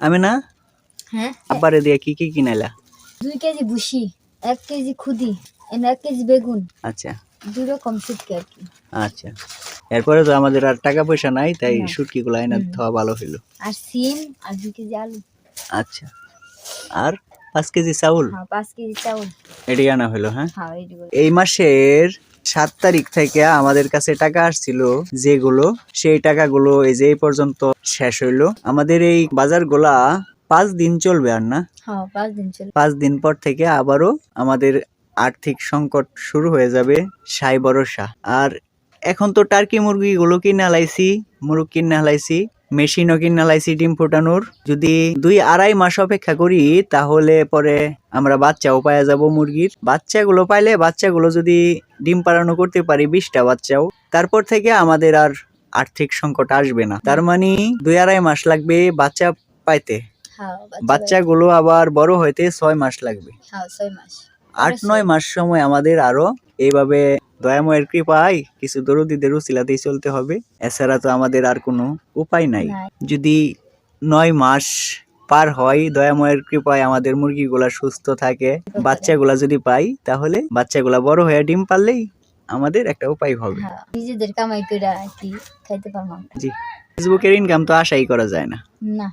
আমি না হ্যাঁ আব্বারে দিয়ে কি কি কিনাইলা? 2 কেজি ভুসি, 1 কেজি খুদি, 1 কেজি বেগুন, আচ্ছা 2 রকম শুটকি আর কি। আচ্ছা, এরপরে তো আমাদের আর টাকা পয়সা নাই, তাই না। শুটকিগুলো আইনা খাওয়া ভালো হইলো। আর সিম আর 2 কেজি আলু। আচ্ছা, আর 5 কেজি চাউল হ্যাঁ 5 কেজি চাউল। এটি আনা হইলো। হ্যাঁ, হ্যাঁ এটি বলে। এই মাসের 7 তারিখ থেকে আমাদের কাছে টাকা আসছিল যেগুলো, সেই টাকাগুলো এই যে এই পর্যন্ত শেষ হইলো। আমাদের এই বাজারগুলা 5 দিন চলবে আর না? হ্যাঁ 5 দিন চলে। 5 দিন পর থেকে আবারও আমাদের আর্থিক সংকট শুরু হয়ে যাবে, সাই ভরসা। আর এখন তো টার্কি মুরগিগুলো কিনে হালাইছি, মুরগ কিনে হালাইছি, মেশিনও কিনে হালাইছি ডিম ফোটানোর। যদি 2-2.5 মাস অপেক্ষা করি তাহলে পরে আমরা বাচ্চাও পাওয়া যাব মুরগির। বাচ্চাগুলো পাইলে, বাচ্চাগুলো যদি ডিম পাড়ানো করতে পারি 20টা বাচ্চাও, তারপর থেকে আমাদের আর আর্থিক সংকট আসবে না। তার মানে 2-2.5 মাস লাগবে বাচ্চা পাইতে। হ্যাঁ বাচ্চাগুলো আবার বড় হইতে 6 মাস লাগবে। হ্যাঁ 6 মাস। 8-9 মাস সময় আমাদের আরো এইভাবে দয়াময়ের কৃপায় কিছু দরদীদের উছিলাতেই চলতে হবে। এছাড়া তো আমাদের আর কোনো উপায় নাই। যদি 9 মাস পার হয়, দয়াময়ের কৃপায় আমাদের মুরগিগুলা সুস্থ থাকে, বাচ্চাগুলা যদি পাই, তাহলে বাচ্চাগুলা বড় হয়ে ডিম পারলেই আমাদের একটা উপায় হবে। হ্যাঁ নিজেদের কামাই করে আর কি খাইতে পারবো আমরা। জি, ফেসবুকের ইনকাম তো আশাই করা যায় না। না।